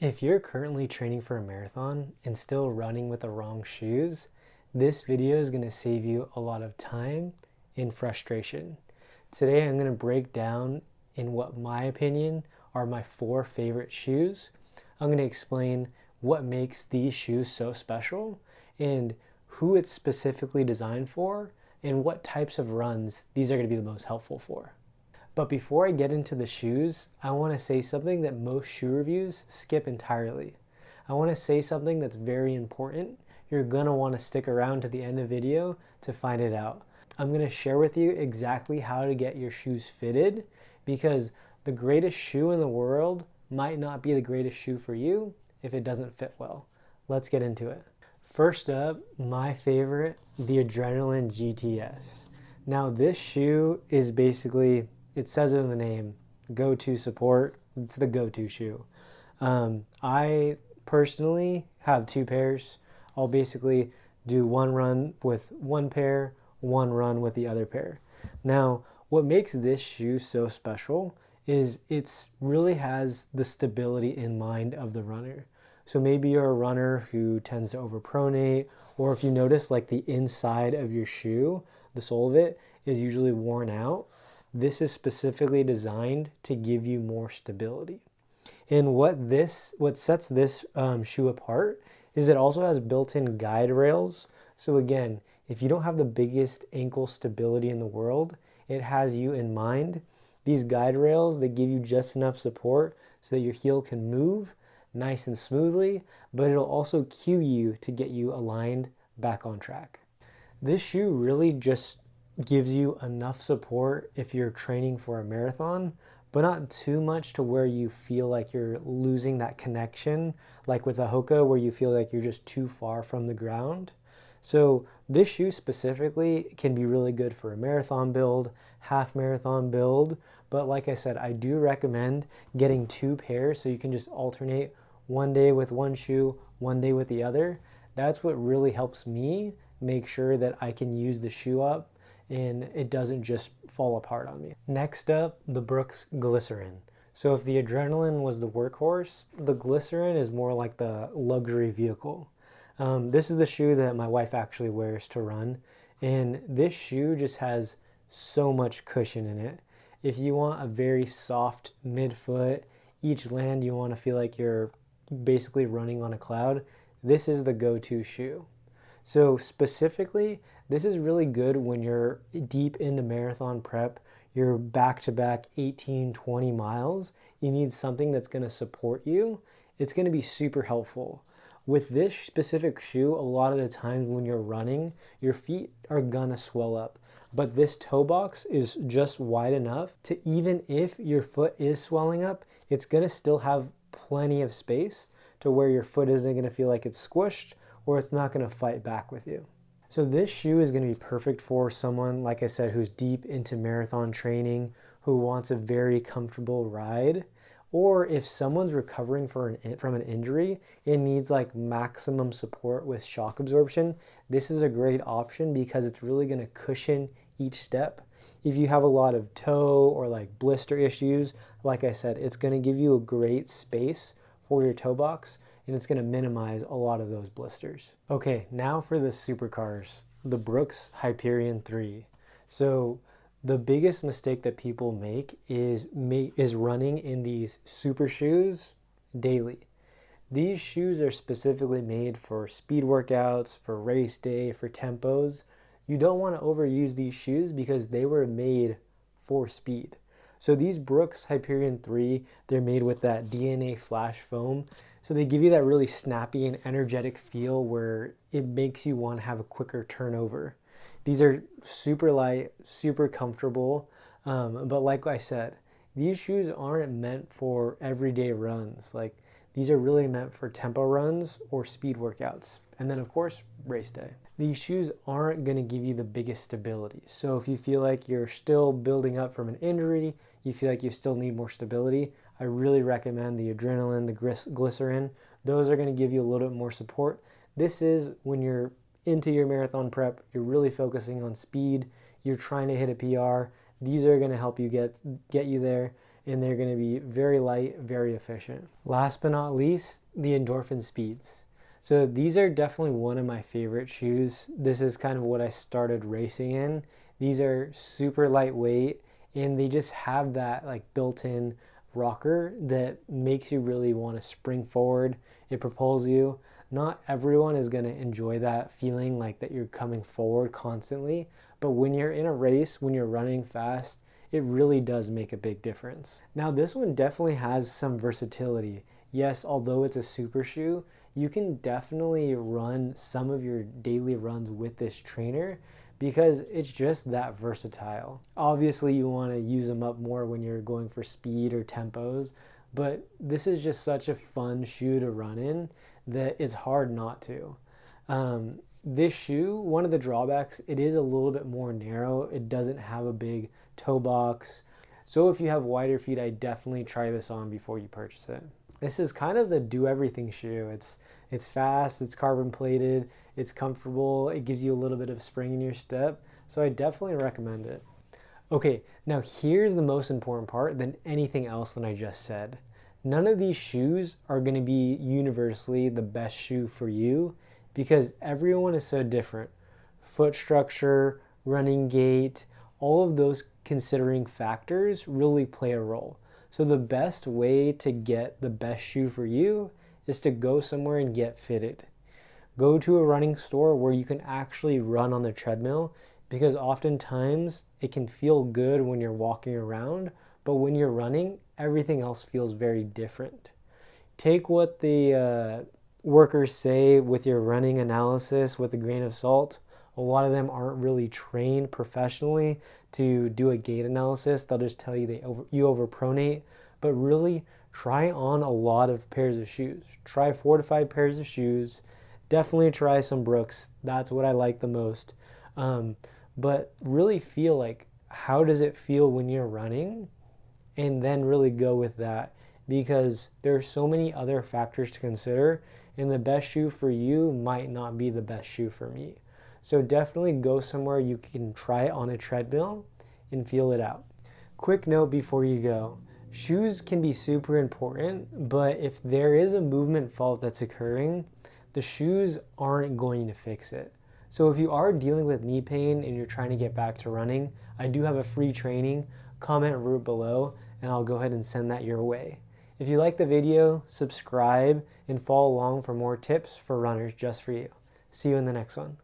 If you're currently training for a marathon and still running with the wrong shoes, this video is going to save you a lot of time and frustration. Today I'm going to break down in what my opinion are my 4 favorite shoes. I'm going to explain what makes these shoes so special and who it's specifically designed for and what types of runs these are going to be the most helpful for. But before I get into the shoes, I want to say something that most shoe reviews skip entirely. I want to say something that's very important. You're going to want to stick around to the end of the video to find it out. I'm going to share with you exactly how to get your shoes fitted, because the greatest shoe in the world might not be the greatest shoe for you if it doesn't fit well. Let's get into it. First up, my favorite, the Adrenaline GTS. Now this shoe is basically, it says it in the name, go-to support. It's the go-to shoe. I personally have 2 pairs. I'll basically do one run with one pair, one run with the other pair. Now, what makes this shoe so special is it really has the stability in mind of the runner. So maybe you're a runner who tends to overpronate, or if you notice like the inside of your shoe, the sole of it is usually worn out. This is specifically designed to give you more stability. And what sets this shoe apart is it also has built-in guide rails. So again, if you don't have the biggest ankle stability in the world, it has you in mind. These guide rails, they give you just enough support so that your heel can move nice and smoothly, but it'll also cue you to get you aligned back on track. This shoe really just gives you enough support if you're training for a marathon, but not too much to where you feel like you're losing that connection, like with a Hoka where you feel like you're just too far from the ground. So this shoe specifically can be really good for a marathon build, half marathon build, but like I said, I do recommend getting 2 pairs so you can just alternate one day with one shoe, one day with the other. That's what really helps me make sure that I can use the shoe up and it doesn't just fall apart on me. Next up, the Brooks Glycerin. So if the Adrenaline was the workhorse, the Glycerin is more like the luxury vehicle. This is the shoe that my wife actually wears to run, and this shoe just has so much cushion in it. If you want a very soft midfoot, each land you want to feel like you're basically running on a cloud, this is the go-to shoe. So specifically, this is really good when you're deep into marathon prep, you're back-to-back 18, 20 miles, you need something that's going to support you. It's going to be super helpful. With this specific shoe, a lot of the times when you're running, your feet are gonna swell up. But this toe box is just wide enough to, even if your foot is swelling up, it's gonna still have plenty of space to where your foot isn't gonna feel like it's squished or it's not gonna fight back with you. So this shoe is gonna be perfect for someone, like I said, who's deep into marathon training, who wants a very comfortable ride. Or if someone's recovering from an injury and needs like maximum support with shock absorption, this is a great option because it's really going to cushion each step. If you have a lot of toe or like blister issues, like I said, it's going to give you a great space for your toe box and it's going to minimize a lot of those blisters. Okay, now for the supercars, the Brooks Hyperion 3. So the biggest mistake that people make is running in these super shoes daily. These shoes are specifically made for speed workouts, for race day, for tempos. You don't want to overuse these shoes because they were made for speed. So these Brooks Hyperion 3, they're made with that DNA flash foam. So they give you that really snappy and energetic feel where it makes you want to have a quicker turnover. These are super light, super comfortable, but like I said, these shoes aren't meant for everyday runs. Like, these are really meant for tempo runs or speed workouts, and then of course, race day. These shoes aren't going to give you the biggest stability. So if you feel like you're still building up from an injury, you feel like you still need more stability, I really recommend the Adrenaline, the Glycerin. Those are going to give you a little bit more support. This is when you're into your marathon prep, you're really focusing on speed, you're trying to hit a PR, these are going to help you get you there. and they're going to be very light, very efficient. Last but not least, the Endorphin Speeds. So these are definitely one of my favorite shoes. This is kind of what I started racing in. These are super lightweight, and they just have that like built-in rocker that makes you really want to spring forward. It propels you. Not everyone is going to enjoy that feeling like that you're coming forward constantly, but when you're in a race, when you're running fast, it really does make a big difference. Now this one definitely has some versatility. Yes, although it's a super shoe, you can definitely run some of your daily runs with this trainer because it's just that versatile. Obviously you want to use them up more when you're going for speed or tempos, but this is just such a fun shoe to run in that it's hard not to. This shoe, one of the drawbacks, it is a little bit more narrow. It doesn't have a big toe box. So if you have wider feet, I definitely try this on before you purchase it. This is kind of the do-everything shoe. It's fast, it's carbon plated, it's comfortable, it gives you a little bit of spring in your step. So I definitely recommend it. Okay, now here's the most important part than anything else that I just said. None of these shoes are going to be universally the best shoe for you because everyone is so different. Foot structure, running gait, all of those considering factors really play a role. So the best way to get the best shoe for you is to go somewhere and get fitted. Go to a running store where you can actually run on the treadmill because oftentimes it can feel good when you're walking around, but when you're running, everything else feels very different. Take what the workers say with your running analysis with a grain of salt. A lot of them aren't really trained professionally to do a gait analysis. They'll just tell you you overpronate, but really try on a lot of pairs of shoes. Try 4 to 5 pairs of shoes. Definitely try some Brooks. That's what I like the most. But really feel like, how does it feel when you're running? And then really go with that because there's so many other factors to consider, and the best shoe for you might not be the best shoe for me. So definitely go somewhere you can try it on a treadmill and feel it out. Quick note before you go. Shoes can be super important, but if there is a movement fault that's occurring, the shoes aren't going to fix it. So if you are dealing with knee pain and you're trying to get back to running, I do have a free training. Comment root below and I'll go ahead and send that your way. If you like the video, subscribe and follow along for more tips for runners just for you. See you in the next one.